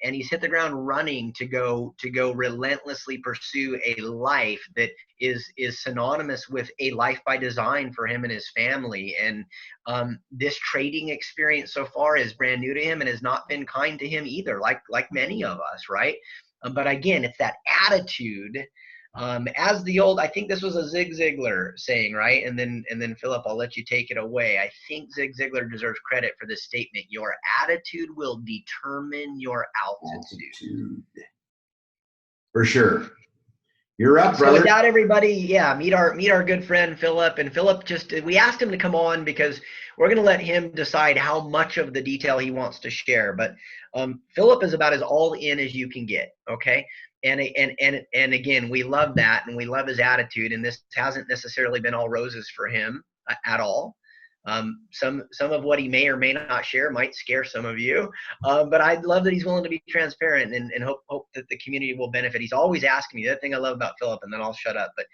he's hit the ground running to go relentlessly pursue a life that is synonymous with a life by design for him and his family. And this trading experience so far is brand new to him and has not been kind to him either, like many of us, right? But again, it's that attitude. As the old, I think this was a Zig Ziglar saying, right? And then Philip, I'll let you take it away. I think Zig Ziglar deserves credit for this statement. Your attitude will determine your altitude. For sure. You're up, brother. So with that, everybody, yeah, meet our good friend Philip. And Philip, we asked him to come on because we're going to let him decide how much of the detail he wants to share. But Philip is about as all in as you can get. Okay. And again, we love that, and we love his attitude. And this hasn't necessarily been all roses for him at all. Some of what he may or may not share might scare some of you, but I love that he's willing to be transparent and hope that the community will benefit. He's always asking me. That thing I love about Philip, and then I'll shut up. But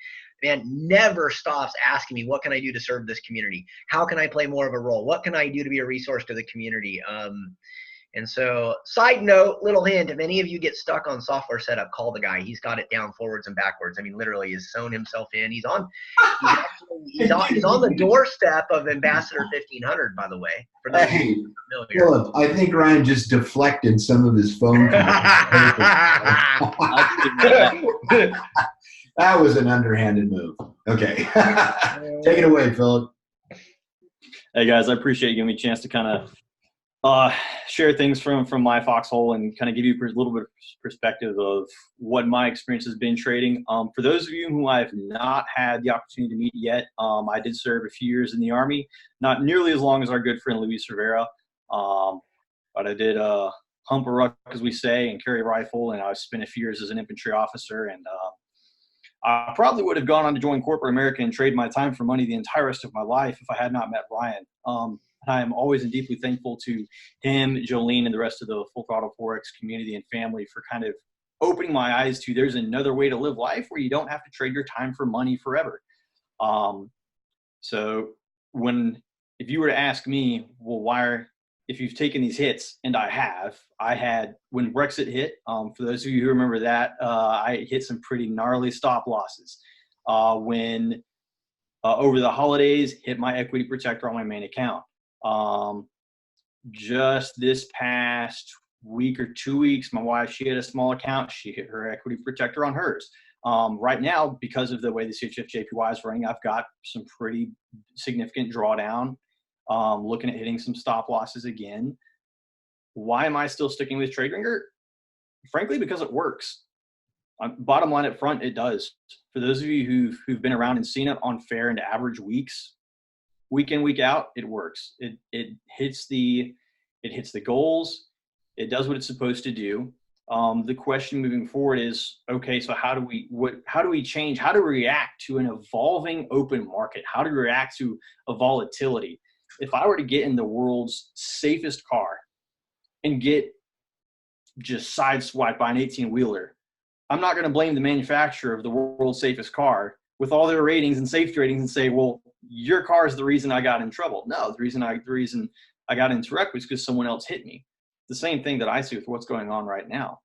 man, never stops asking me, what can I do to serve this community? How can I play more of a role? What can I do to be a resource to the community? And so, side note, little hint, if any of you get stuck on software setup, call the guy. He's got it down forwards and backwards. I mean, literally, he's sewn himself in. He's on the doorstep of Ambassador 1500, by the way. For those hey, Philip, I think Ryan just deflected some of his phone calls. That was an underhanded move. Okay. Take it away, Philip. Hey, guys, I appreciate you giving me a chance to kind of share things from my foxhole and kind of give you a little bit of perspective of what my experience has been trading. For those of you who I've not had the opportunity to meet yet, I did serve a few years in the Army, not nearly as long as our good friend Luis Rivera, but I did hump a ruck, as we say, and carry a rifle, and I spent a few years as an infantry officer, and I probably would have gone on to join corporate America and trade my time for money the entire rest of my life if I had not met Ryan. I am always and deeply thankful to him, Jolene, and the rest of the Full Throttle Forex community and family for kind of opening my eyes to there's another way to live life where you don't have to trade your time for money forever. So if you were to ask me, well, if you've taken these hits, and I had, when Brexit hit, for those of you who remember that, I hit some pretty gnarly stop losses. When over the holidays, hit my equity protector on my main account. Just this past week or 2 weeks, my wife, she had a small account. She hit her equity protector on hers. Right now, because of the way the CHF JPY is running, I've got some pretty significant drawdown looking at hitting some stop losses again. Why am I still sticking with TradeRinger? Frankly, because it works. Bottom line up front, it does. For those of you who've been around and seen it on fair and average weeks, week in, week out, it works. It hits the goals. It does what it's supposed to do. The question moving forward is, okay, so how do we change? How do we react to an evolving open market? How do we react to a volatility? If I were to get in the world's safest car and get just sideswiped by an 18-wheeler, I'm not going to blame the manufacturer of the world's safest car with all their ratings and safety ratings and say, well, your car is the reason I got in trouble. No, the reason I got into wreck was because someone else hit me. The same thing that I see with what's going on right now.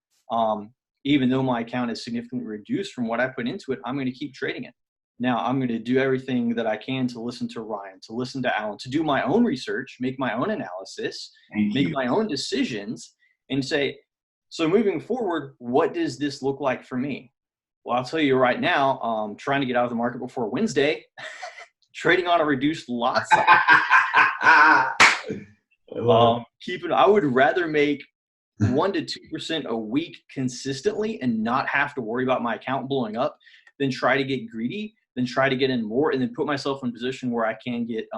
Even though my account is significantly reduced from what I put into it, I'm going to keep trading it. Now, I'm going to do everything that I can to listen to Ryan, to listen to Alan, to do my own research, make my own analysis, make my own decisions, and say, so moving forward, what does this look like for me? Well, I'll tell you right now, trying to get out of the market before Wednesday, trading on a reduced lot size. I would rather make 1 to 2% a week consistently and not have to worry about my account blowing up than try to get greedy, then try to get in more, and then put myself in a position where I can get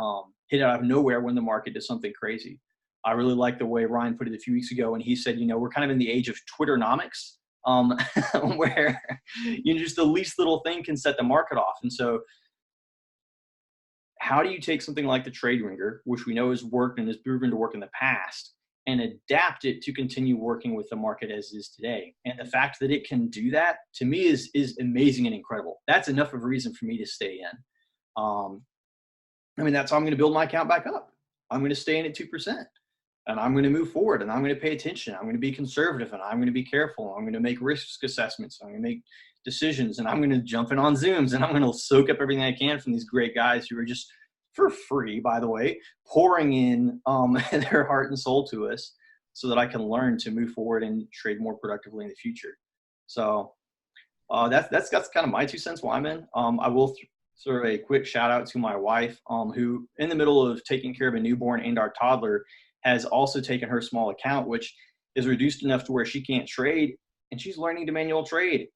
hit out of nowhere when the market does something crazy. I really like the way Ryan put it a few weeks ago, and he said, we're kind of in the age of Twitternomics, where just the least little thing can set the market off. And so how do you take something like the TradeRinger, which we know has worked and has proven to work in the past, and adapt it to continue working with the market as is today? And the fact that it can do that, to me, is amazing and incredible. That's enough of a reason for me to stay in. That's how I'm going to build my account back up. I'm going to stay in at 2%. And I'm going to move forward, and I'm going to pay attention. I'm going to be conservative, and I'm going to be careful. I'm going to make risk assessments. I'm going to make decisions, and I'm going to jump in on Zooms, and I'm going to soak up everything I can from these great guys who are just, for free, by the way, pouring in their heart and soul to us so that I can learn to move forward and trade more productively in the future. So that's kind of my 2 cents why I'm in. I will sort of a quick shout out to my wife, who, in the middle of taking care of a newborn and our toddler, has also taken her small account, which is reduced enough to where she can't trade, and she's learning to manual trade.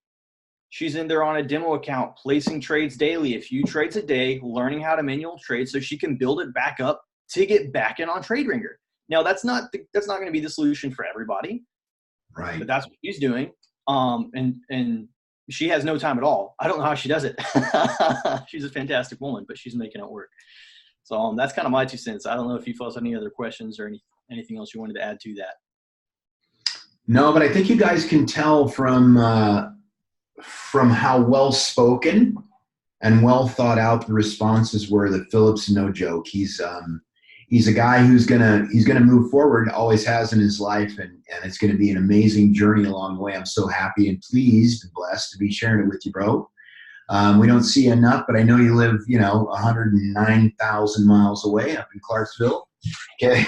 She's in there on a demo account, placing trades daily, a few trades a day, learning how to manual trade so she can build it back up to get back in on TradeRinger. Now, that's not going to be the solution for everybody, right? But that's what she's doing. And she has no time at all. I don't know how she does it. She's a fantastic woman, but she's making it work. So that's kind of my 2 cents. I don't know if you folks have any other questions or anything else you wanted to add to that. No, but I think you guys can tell from how well spoken and well thought out the responses were that Philip's no joke. He's a guy who's gonna move forward, always has in his life, and it's gonna be an amazing journey along the way. I'm so happy and pleased and blessed to be sharing it with you, bro. We don't see enough, but I know you live, 109,000 miles away up in Clarksville, okay,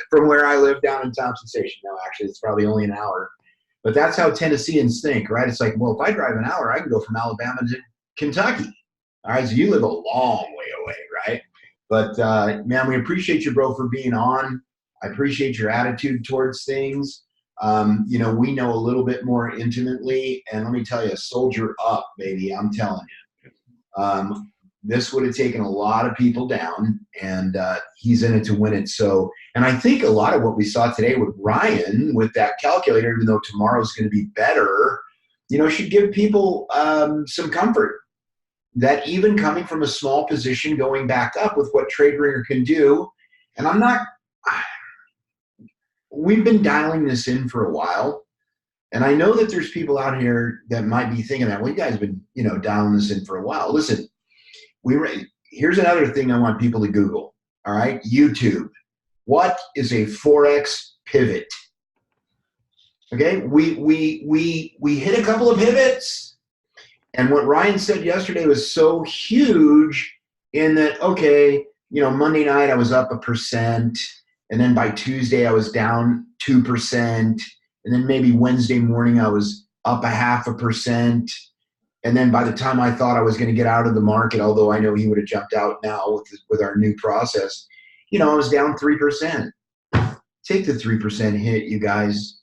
from where I live down in Thompson Station. No, actually, it's probably only an hour. But that's how Tennesseans think, right? It's like, well, if I drive an hour, I can go from Alabama to Kentucky. All right, so you live a long way away, right? But, man, we appreciate you, bro, for being on. I appreciate your attitude towards things. We know a little bit more intimately, and let me tell you, soldier up, baby. I'm telling you. This would have taken a lot of people down, and he's in it to win it. So, and I think a lot of what we saw today with Ryan, with that calculator, even though tomorrow's going to be better, should give people some comfort that even coming from a small position, going back up with what TradeRinger can do, and we've been dialing this in for a while, and I know that there's people out here that might be thinking that, well, you guys have been, dialing this in for a while. Listen, here's another thing I want people to Google. All right, YouTube. What is a forex pivot? Okay, we hit a couple of pivots, and what Ryan said yesterday was so huge in that. Okay, Monday night I was up 1%. And then by Tuesday, I was down 2%. And then maybe Wednesday morning, I was up 0.5%. And then by the time I thought I was going to get out of the market, although I know he would have jumped out now with our new process, I was down 3%. Take the 3% hit, you guys.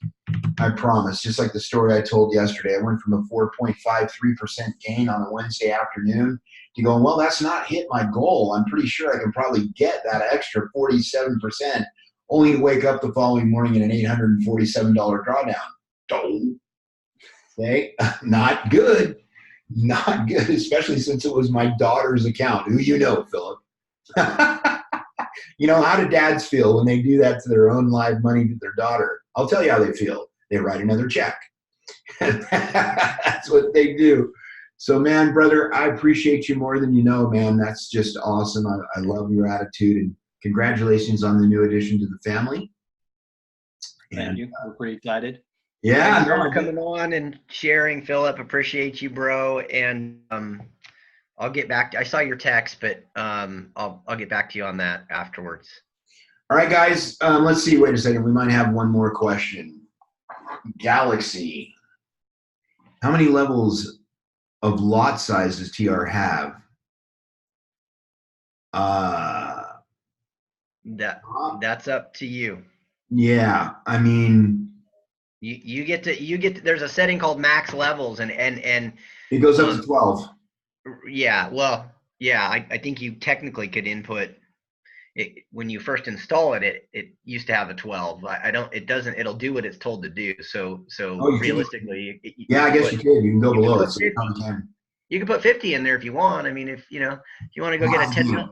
I promise. Just like the story I told yesterday, I went from a 4.53% gain on a Wednesday afternoon to going, well, that's not hit my goal. I'm pretty sure I can probably get that extra 47%, only to wake up the following morning in an $847 drawdown. Okay, not good. Not good, especially since it was my daughter's account. Who Philip? How do dads feel when they do that to their own live money to their daughter? I'll tell you how they feel. They write another check. That's what they do. So, man, brother, I appreciate you more than you know, man. That's just awesome. I love your attitude, and congratulations on the new addition to the family. Thank you. We're pretty excited. Yeah. Thanks for coming on and sharing, Philip. Appreciate you, bro. And I'll get back. I saw your text, but I'll get back to you on that afterwards. All right, guys. Let's see. Wait a second. We might have one more question. Galaxy. How many levels of lot size does TR have? That's up to you. Yeah, I mean, you get to. There's a setting called max levels, and it goes up to 12. Yeah, well, yeah, I think you technically could input it when you first install it. It used to have a 12. It'll do what it's told to do. So realistically, I guess you could. You can go below it. So you can put 50 in there if you want. I mean, if you want to go get a 10 million.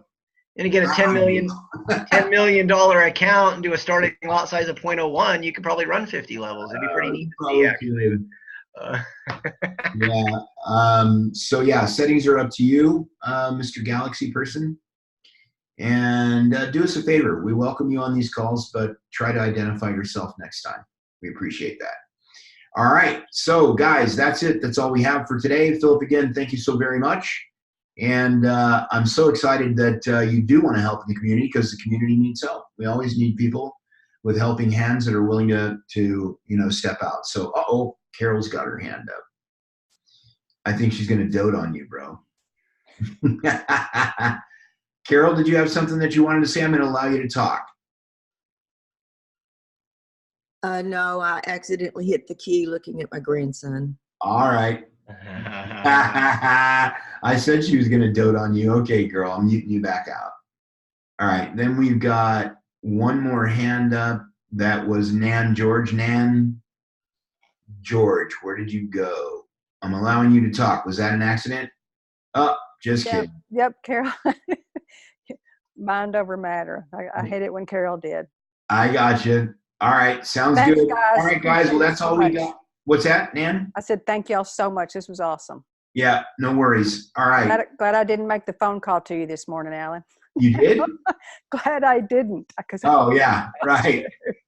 And get a $10 million account and do a starting lot size of 0.01, you could probably run 50 levels. It'd be pretty neat to see, actually. So yeah, settings are up to you, Mr. Galaxy person. And do us a favor. We welcome you on these calls, but try to identify yourself next time. We appreciate that. All right. So guys, that's it. That's all we have for today. Philip, again, thank you so very much. And I'm so excited that you do want to help the community, because the community needs help. We always need people with helping hands that are willing to step out. So, Carol's got her hand up. I think she's going to dote on you, bro. Carol, did you have something that you wanted to say? I'm going to allow you to talk. No, I accidentally hit the key looking at my grandson. All right. I said she was going to dote on you. Okay, girl, I'm muting you back out. All right, then we've got one more hand up. That was Nan George. Nan George, where did you go? I'm allowing you to talk. Was that an accident? Oh, just kidding. Yep, Carol. Mind over matter. I hate it when Carol did. I got you. All right, sounds Thanks, good. guys. All right, guys. Well, that's all we got. What's that, Nan? I said thank y'all so much. This was awesome. Yeah, no worries. All right. Glad I didn't make the phone call to you this morning, Alan. You did? Glad I didn't. Oh, yeah, right.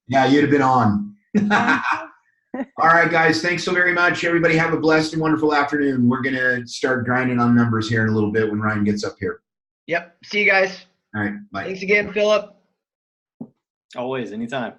Yeah, you'd have been on. All right, guys. Thanks so very much. Everybody have a blessed and wonderful afternoon. We're going to start grinding on numbers here in a little bit when Ryan gets up here. Yep. See you guys. All right. Bye. Thanks again, Philip. Always, anytime.